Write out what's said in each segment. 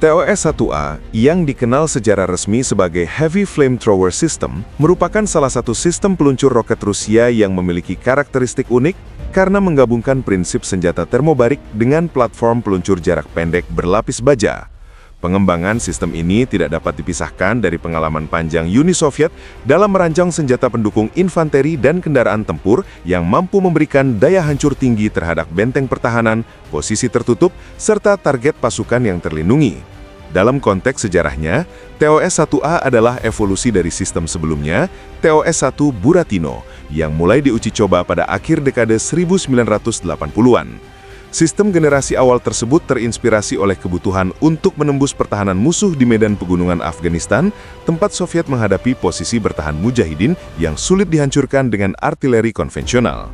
TOS-1A, yang dikenal secara resmi sebagai Heavy Flamethrower System, merupakan salah satu sistem peluncur roket Rusia yang memiliki karakteristik unik karena menggabungkan prinsip senjata termobarik dengan platform peluncur jarak pendek berlapis baja. Pengembangan sistem ini tidak dapat dipisahkan dari pengalaman panjang Uni Soviet dalam merancang senjata pendukung infanteri dan kendaraan tempur yang mampu memberikan daya hancur tinggi terhadap benteng pertahanan, posisi tertutup, serta target pasukan yang terlindungi. Dalam konteks sejarahnya, TOS-1A adalah evolusi dari sistem sebelumnya, TOS-1 Buratino, yang mulai diuji coba pada akhir dekade 1980-an. Sistem generasi awal tersebut terinspirasi oleh kebutuhan untuk menembus pertahanan musuh di medan pegunungan Afghanistan, tempat Soviet menghadapi posisi bertahan mujahidin yang sulit dihancurkan dengan artileri konvensional.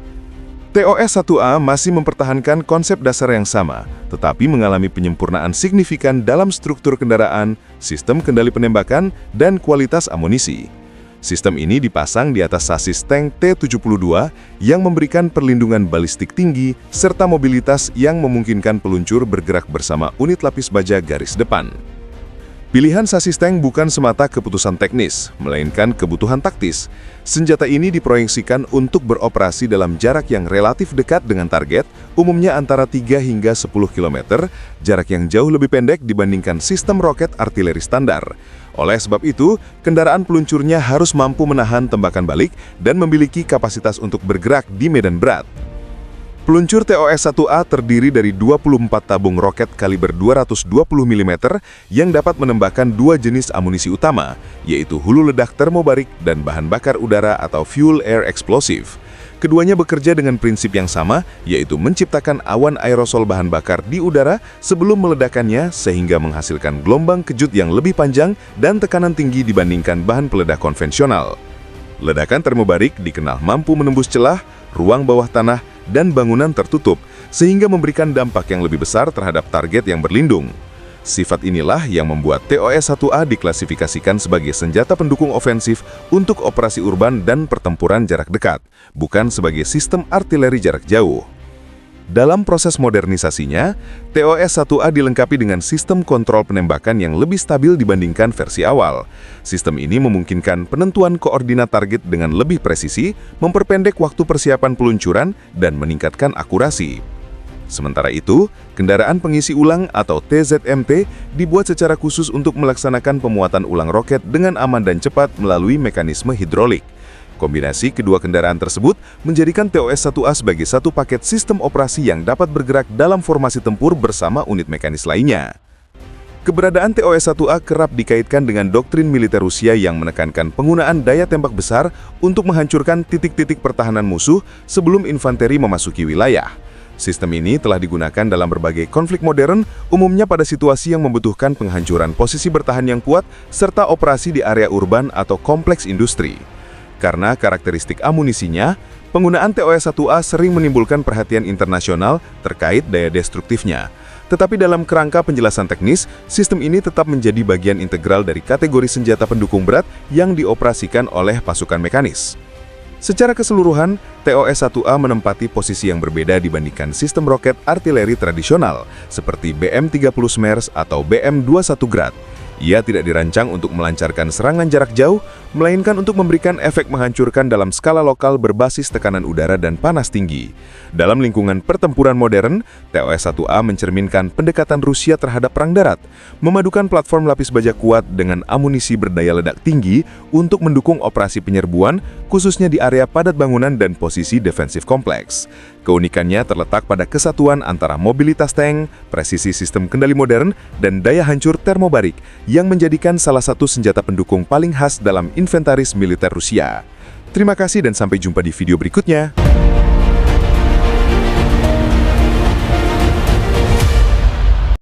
TOS-1A masih mempertahankan konsep dasar yang sama, tetapi mengalami penyempurnaan signifikan dalam struktur kendaraan, sistem kendali penembakan, dan kualitas amunisi. Sistem ini dipasang di atas sasis tank T-72 yang memberikan perlindungan balistik tinggi serta mobilitas yang memungkinkan peluncur bergerak bersama unit lapis baja garis depan. Pilihan sasis tank bukan semata keputusan teknis, melainkan kebutuhan taktis. Senjata ini diproyeksikan untuk beroperasi dalam jarak yang relatif dekat dengan target, umumnya antara 3 hingga 10 km, jarak yang jauh lebih pendek dibandingkan sistem roket artileri standar. Oleh sebab itu, kendaraan peluncurnya harus mampu menahan tembakan balik dan memiliki kapasitas untuk bergerak di medan berat. Peluncur TOS-1A terdiri dari 24 tabung roket kaliber 220 mm yang dapat menembakkan dua jenis amunisi utama, yaitu hulu ledak termobarik dan bahan bakar udara atau fuel air explosive. Keduanya bekerja dengan prinsip yang sama, yaitu menciptakan awan aerosol bahan bakar di udara sebelum meledakannya sehingga menghasilkan gelombang kejut yang lebih panjang dan tekanan tinggi dibandingkan bahan peledak konvensional. Ledakan termobarik dikenal mampu menembus celah, ruang bawah tanah, dan bangunan tertutup, sehingga memberikan dampak yang lebih besar terhadap target yang berlindung. Sifat inilah yang membuat TOS-1A diklasifikasikan sebagai senjata pendukung ofensif untuk operasi urban dan pertempuran jarak dekat, bukan sebagai sistem artileri jarak jauh. Dalam proses modernisasinya, TOS-1A dilengkapi dengan sistem kontrol penembakan yang lebih stabil dibandingkan versi awal. Sistem ini memungkinkan penentuan koordinat target dengan lebih presisi, memperpendek waktu persiapan peluncuran, dan meningkatkan akurasi. Sementara itu, kendaraan pengisi ulang atau TZMT dibuat secara khusus untuk melaksanakan pemuatan ulang roket dengan aman dan cepat melalui mekanisme hidrolik. Kombinasi kedua kendaraan tersebut menjadikan TOS-1A sebagai satu paket sistem operasi yang dapat bergerak dalam formasi tempur bersama unit mekanis lainnya. Keberadaan TOS-1A kerap dikaitkan dengan doktrin militer Rusia yang menekankan penggunaan daya tembak besar untuk menghancurkan titik-titik pertahanan musuh sebelum infanteri memasuki wilayah. Sistem ini telah digunakan dalam berbagai konflik modern, umumnya pada situasi yang membutuhkan penghancuran posisi bertahan yang kuat serta operasi di area urban atau kompleks industri. Karena karakteristik amunisinya, penggunaan TOS-1A sering menimbulkan perhatian internasional terkait daya destruktifnya. Tetapi dalam kerangka penjelasan teknis, sistem ini tetap menjadi bagian integral dari kategori senjata pendukung berat yang dioperasikan oleh pasukan mekanis. Secara keseluruhan, TOS-1A menempati posisi yang berbeda dibandingkan sistem roket artileri tradisional, seperti BM-30 Smers atau BM-21 Grad. Ia tidak dirancang untuk melancarkan serangan jarak jauh, melainkan untuk memberikan efek menghancurkan dalam skala lokal berbasis tekanan udara dan panas tinggi. Dalam lingkungan pertempuran modern, TOS-1A mencerminkan pendekatan Rusia terhadap perang darat, memadukan platform lapis baja kuat dengan amunisi berdaya ledak tinggi untuk mendukung operasi penyerbuan, khususnya di area padat bangunan dan posisi defensif kompleks. Keunikannya terletak pada kesatuan antara mobilitas tank, presisi sistem kendali modern, dan daya hancur termobarik yang menjadikan salah satu senjata pendukung paling khas dalam inventaris militer Rusia. Terima kasih dan sampai jumpa di video berikutnya.